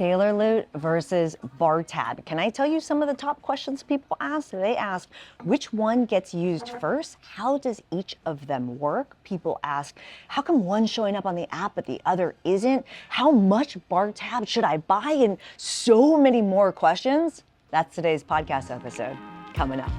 Sailor Loot versus bar tab. Can I tell you some of the top questions people ask? They ask, which one gets used first? How does each of them work? People ask, how come one's showing up on the app but the other isn't? How much bar tab should I buy? And so many more questions. That's today's podcast episode coming up.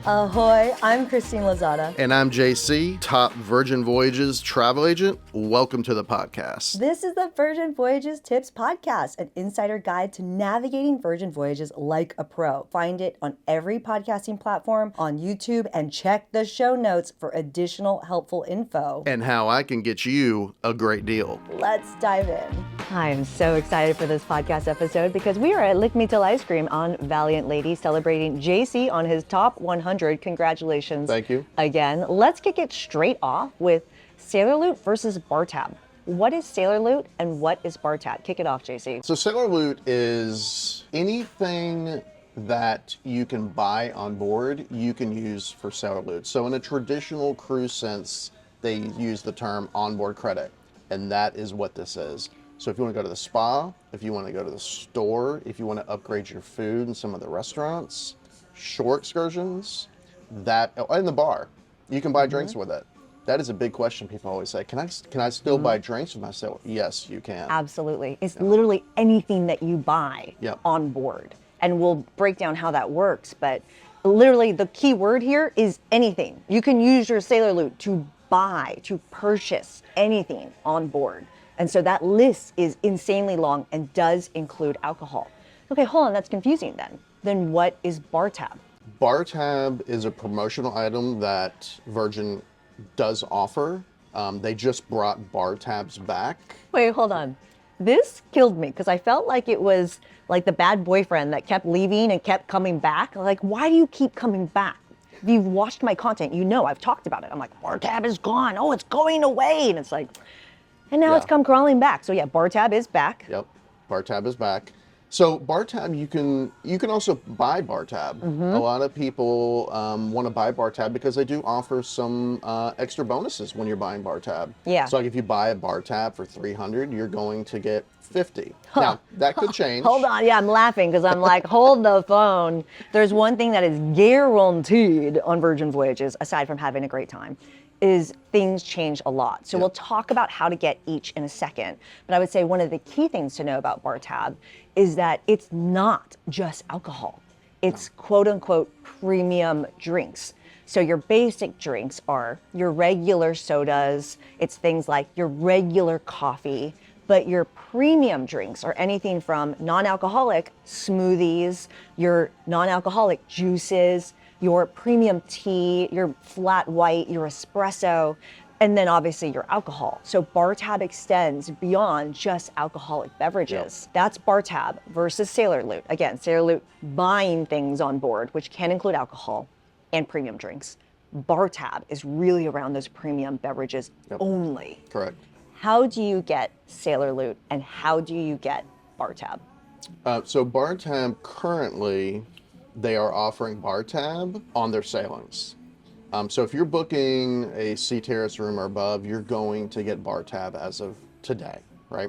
Ahoy, I'm Christine Lozada. And I'm JC, top Virgin Voyages travel agent. Welcome to the podcast. This is the Virgin Voyages Tips Podcast, an insider guide to navigating Virgin Voyages like a pro. Find it on every podcasting platform, on YouTube, and check the show notes for additional helpful info. And how I can get you a great deal. Let's dive in. I am so excited for this podcast episode because we are at Lick Me Till Ice Cream on Valiant Lady celebrating JC on his top 100. Congratulations. Thank you. Again, let's kick it straight off with Sailor Loot versus bar tab. What is Sailor Loot and what is bar tab? Kick it off, JC. So Sailor Loot is anything that you can buy on board, you can use for Sailor Loot. So in a traditional cruise sense, they use the term onboard credit, and that is what this is. So if you want to go to the spa, if you want to go to the store, if you want to upgrade your food in some of the restaurants, shore excursions, and the bar, you can buy drinks with it. That is a big question people always say. Can I still buy drinks with myself? Yes, you can. Absolutely. It's literally anything that you buy on board. And we'll break down how that works. But literally the key word here is anything. You can use your Sailor Loot to buy, to purchase anything on board. And so that list is insanely long and does include alcohol. Okay, hold on, that's confusing then. Then what is bar tab? Bar tab is a promotional item that Virgin does offer. They just brought bar tabs back. Wait, hold on. This killed me because I felt like it was like the bad boyfriend that kept leaving and kept coming back. Like, why do you keep coming back? If you've watched my content, you know I've talked about it. I'm like, bar tab is gone. Oh, it's going away. And it's like, and now it's come crawling back. So yeah, bar tab is back. Yep, bar tab is back. So bar tab, you can also buy bar tab. A lot of people want to buy bar tab because they do offer some extra bonuses when you're buying bar tab. Yeah. So like if you buy a bar tab for $300, you're going to get 50. Now that could change. Hold on, yeah, I'm laughing because I'm like, hold the phone. There's one thing that is guaranteed on Virgin Voyages, aside from having a great time, is things change a lot. So we'll talk about how to get each in a second. But I would say one of the key things to know about bar tab is that it's not just alcohol. It's quote unquote premium drinks. So your basic drinks are your regular sodas. It's things like your regular coffee, but your premium drinks are anything from non-alcoholic smoothies, your non-alcoholic juices, your premium tea, your flat white, your espresso, and then obviously your alcohol. So bar tab extends beyond just alcoholic beverages. That's bar tab versus Sailor Loot. Again, Sailor Loot buying things on board, which can include alcohol and premium drinks. Bar tab is really around those premium beverages only. Correct. How do you get Sailor Loot and how do you get bar tab? So bar tab currently, they are offering bar tab on their sailings. So if you're booking a Sea Terrace room or above, you're going to get bar tab as of today, right?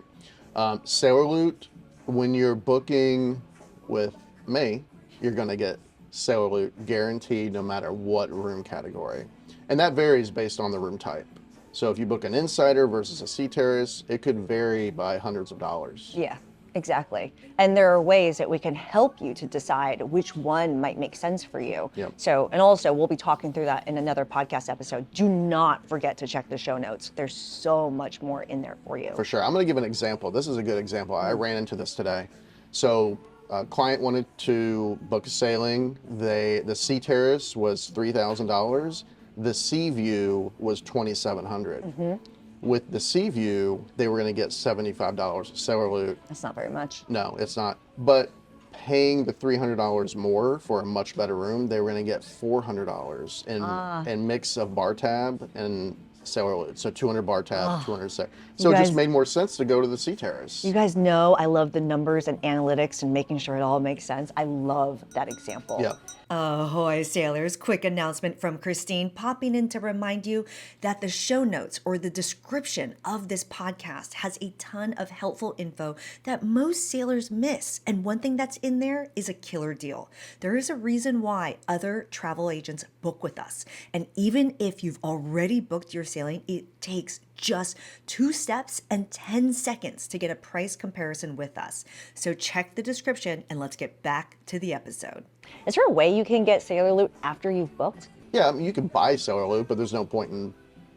Sailor Loot, when you're booking with me, you're going to get Sailor Loot guaranteed no matter what room category. And that varies based on the room type. So if you book an Insider versus a Sea Terrace, it could vary by hundreds of dollars. Yeah. Exactly. And there are ways that we can help you to decide which one might make sense for you. Yep. So, and also we'll be talking through that in another podcast episode. Do not forget to check the show notes. There's so much more in there for you. For sure. I'm going to give an example. This is a good example. I ran into this today. So a client wanted to book a sailing. The Sea Terrace was $3,000. The Sea View was $2,700. With the Sea View, they were going to get $75 Sailor Loot. That's not very much. No, it's not. But paying the $300 more for a much better room, they were going to get $400 and mix of bar tab and Sailor Loot. So 200 bar tab, 200 sailor. So it guys- just made more sense to go to the Sea Terrace. You guys know I love the numbers and analytics and making sure it all makes sense. I love that example. Yeah. Ahoy, sailors. Quick announcement from Christine popping in to remind you that the show notes or the description of this podcast has a ton of helpful info that most sailors miss. And one thing that's in there is a killer deal. There is a reason why other travel agents book with us. And even if you've already booked your sailing, it takes just 2 steps and 10 seconds to get a price comparison with us. So check the description and let's get back to the episode. Is there a way you can get Sailor Loot after you've booked? Yeah, I mean, you can buy Sailor Loot, but there's no point in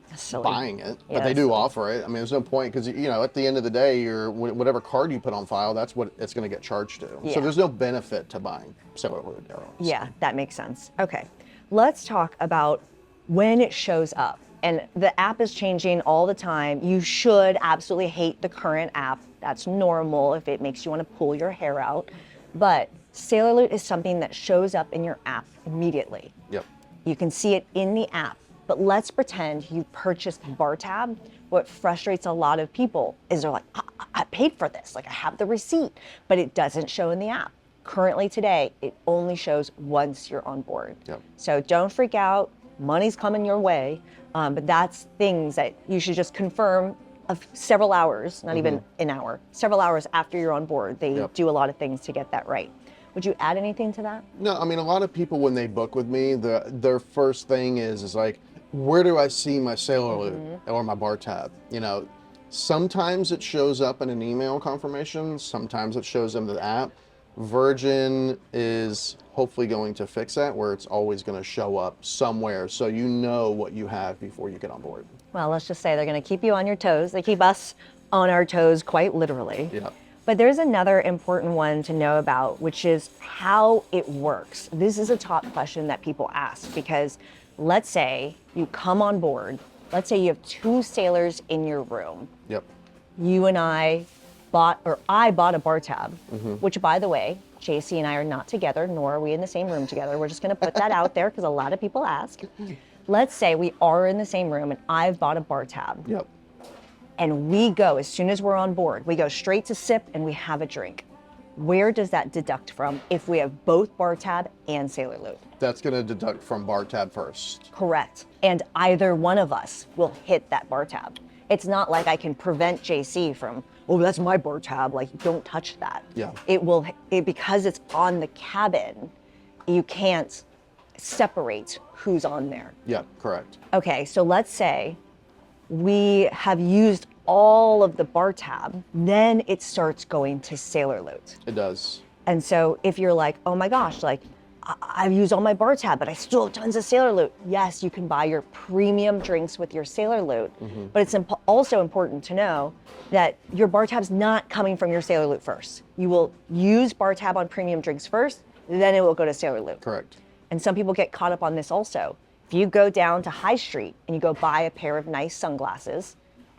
That's silly. buying it. Yeah, But they that's do silly. offer it. I mean, there's no point because, you know, at the end of the day, whatever card you put on file, that's what it's going to get charged to. Yeah. So there's no benefit to buying Sailor Loot Airlines. Yeah, that makes sense. Okay, let's talk about when it shows up. And the app is changing all the time. You should absolutely hate the current app. That's normal if it makes you want to pull your hair out. But Sailor Loot is something that shows up in your app immediately. Yep. You can see it in the app. But let's pretend you purchased Bar Tab. What frustrates a lot of people is they're like, I paid for this. Like, I have the receipt, but it doesn't show in the app. Currently today, it only shows once you're on board. Yep. So don't freak out. Money's coming your way. But that's things that you should just confirm of several hours, not even an hour, several hours after you're on board. They Yep. do a lot of things to get that right. Would you add anything to that? No, I mean, a lot of people, when they book with me, their first thing is like, where do I see my Sailor Loot or my bar tab? You know, sometimes it shows up in an email confirmation. Sometimes it shows in the app. Virgin is hopefully going to fix that, where it's always going to show up somewhere so you know what you have before you get on board. Well, let's just say they're going to keep you on your toes. They keep us on our toes quite literally. Yeah. But there's another important one to know about, which is how it works. This is a top question that people ask because let's say you come on board. Let's say you have 2 sailors in your room. Yep. You and I bought a bar tab, which, by the way, JC and I are not together, nor are we in the same room together. We're just going to put that out there because a lot of people ask. Let's say we are in the same room and I've bought a bar tab. Yep. And we go, as soon as we're on board, we go straight to sip and we have a drink. Where does that deduct from if we have both bar tab and Sailor Loot? That's going to deduct from bar tab first. Correct. And either one of us will hit that bar tab. It's not like I can prevent JC from, oh, that's my bar tab, like don't touch that. Yeah. Because it's on the cabin, you can't separate who's on there. Yeah, correct. Okay, so let's say we have used all of the bar tab, then it starts going to Sailor Loot. It does. And so if you're like, oh my gosh, like I've used all my bar tab, but I still have tons of Sailor Loot. Yes, you can buy your premium drinks with your Sailor Loot, but it's also important to know that your bar tab's not coming from your Sailor Loot first. You will use bar tab on premium drinks first, then it will go to Sailor Loot. Correct. And some people get caught up on this also. If you go down to High Street and you go buy a pair of nice sunglasses,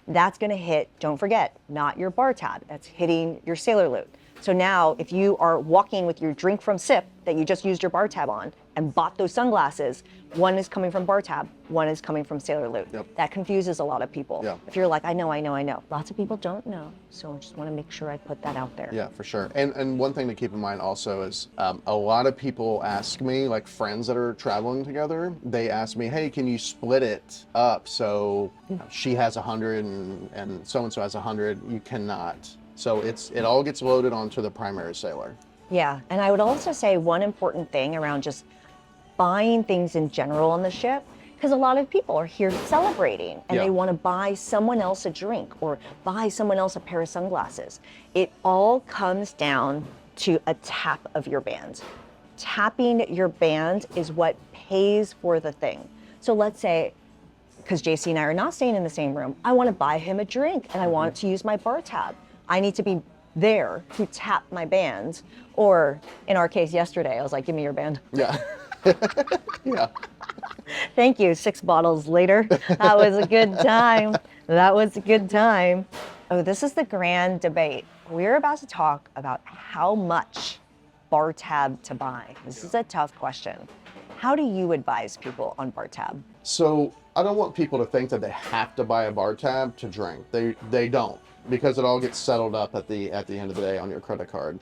that's gonna hit, don't forget, not your bar tab, that's hitting your Sailor Loot. So now if you are walking with your drink from Sip that you just used your bar tab on and bought those sunglasses, one is coming from bar tab, one is coming from Sailor Loot. Yep. That confuses a lot of people. Yeah. If you're like, I know. Lots of people don't know. So I just wanna make sure I put that out there. Yeah, for sure. And one thing to keep in mind also is a lot of people ask me, like friends that are traveling together, they ask me, hey, can you split it up so she has 100 and so-and-so has 100? You cannot. So it all gets loaded onto the primary sailor. Yeah, and I would also say one important thing around just buying things in general on the ship, because a lot of people are here celebrating and Yeah. they want to buy someone else a drink or buy someone else a pair of sunglasses. It all comes down to a tap of your band. Tapping your band is what pays for the thing. So let's say, because JC and I are not staying in the same room, I want to buy him a drink and I want to use my bar tab. I need to be there to tap my band. Or in our case yesterday, I was like, give me your band. Yeah. Yeah. Thank you. 6 bottles later. That was a good time. That was a good time. Oh, this is the grand debate. We're about to talk about how much bar tab to buy. This is a tough question. How do you advise people on bar tab? So I don't want people to think that they have to buy a bar tab to drink. They don't, because it all gets settled up at the end of the day on your credit card.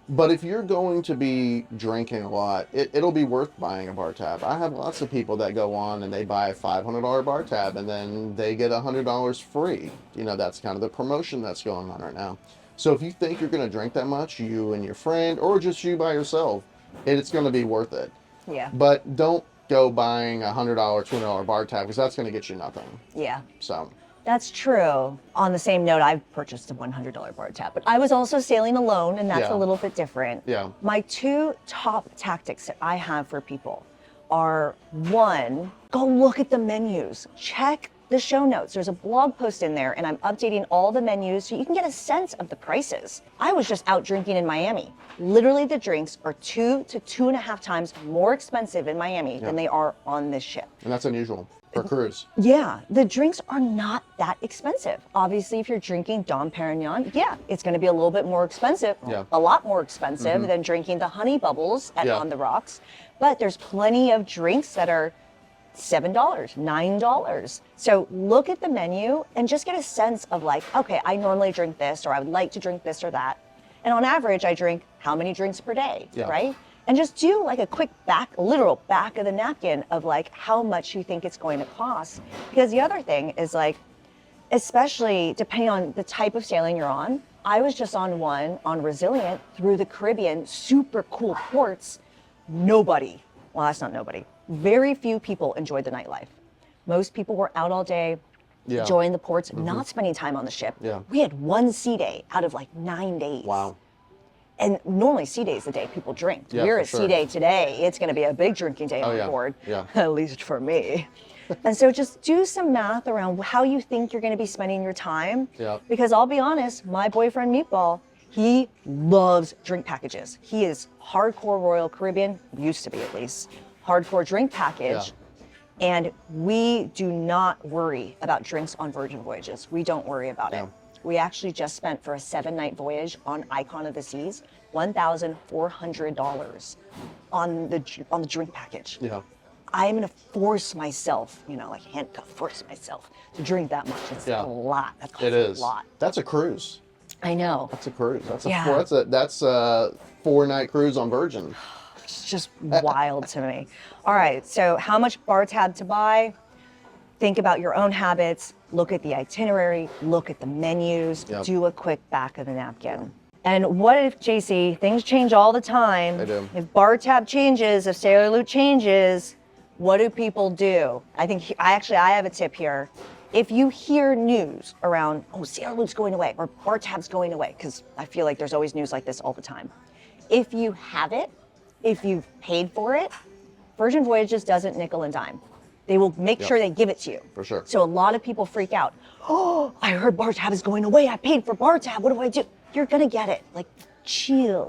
But if you're going to be drinking a lot, it'll be worth buying a bar tab. I have lots of people that go on and they buy a $500 bar tab and then they get $100 free. You know, that's kind of the promotion that's going on right now. So if you think you're going to drink that much, you and your friend, or just you by yourself, it's going to be worth it. Yeah. But don't go buying a $100, $200 bar tab, because that's going to get you nothing. Yeah. So. That's true. On the same note, I've purchased a $100 bar tab, but I was also sailing alone, and that's Yeah. a little bit different. Yeah. My two top tactics that I have for people are, one, go look at the menus. Check the show notes. There's a blog post in there, and I'm updating all the menus so you can get a sense of the prices. I was just out drinking in Miami. Literally, the drinks are 2 to 2.5 times more expensive in Miami than they are on this ship. And that's unusual for cruise. Yeah, the drinks are not that expensive. Obviously, if you're drinking Dom Perignon, yeah, it's going to be a little bit more expensive, Yeah. a lot more expensive than drinking the Honey Bubbles at Yeah. On the Rocks. But there's plenty of drinks that are $7, $9. So look at the menu and just get a sense of like, okay, I normally drink this, or I would like to drink this or that. And on average, I drink how many drinks per day, Yeah. right? And just do like a quick literal back of the napkin of like how much you think it's going to cost. Because the other thing is like, especially depending on the type of sailing you're on, I was just on one on Resilient through the Caribbean, super cool ports. Nobody, well, that's not nobody. Very few people enjoyed the nightlife. Most people were out all day, Yeah. enjoying the ports, not spending time on the ship. Yeah. We had one sea day out of like 9 days. Wow. And normally sea day is the day people drink. Yeah, We're for at sure. sea day today. It's going to be a big drinking day Oh, on yeah. board, Yeah. at least for me. And so just do some math around how you think you're going to be spending your time. Yeah. Because I'll be honest, my boyfriend Meatball, he loves drink packages. He is hardcore Royal Caribbean, used to be at least, hardcore drink package. And we do not worry about drinks on Virgin Voyages. We don't worry about Yeah. it. We actually just spent for a 7-night voyage on Icon of the Seas, $1,400 on the drink package. Yeah. I'm gonna force myself, like force myself to drink that much. It's Yeah. a lot. That costs It is. a lot. That's a cruise. I know. That's a cruise. That's Yeah. that's a 4-night cruise on Virgin. It's just wild to me. All right, so how much bar tab to buy? Think about your own habits, look at the itinerary, look at the menus, Yep. do a quick back of the napkin. And what if, JC, things change all the time? They do. If bar tab changes, if Sailor Loot changes, what do people do? I think I have a tip here. If you hear news around, oh, Sailor Loot's going away or bar tab's going away, because I feel like there's always news like this all the time. If you have it, if you've paid for it, Virgin Voyages doesn't nickel and dime. They will make Yep. sure they give it to you. For sure. So a lot of people freak out. Oh, I heard bar tab is going away. I paid for bar tab. What do I do? You're gonna get it. Chill.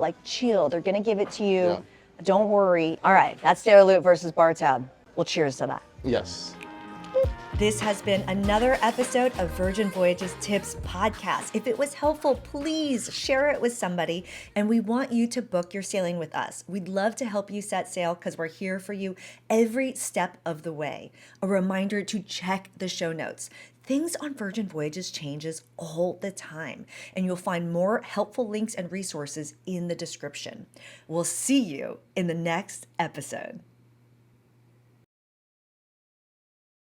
They're gonna give it to you. Yeah. Don't worry. All right, that's Sailor Loot versus bar tab. Well, cheers to that. Yes. This has been another episode of Virgin Voyages Tips Podcast. If it was helpful, please share it with somebody. And we want you to book your sailing with us. We'd love to help you set sail because we're here for you every step of the way. A reminder to check the show notes. Things on Virgin Voyages changes all the time, and you'll find more helpful links and resources in the description. We'll see you in the next episode.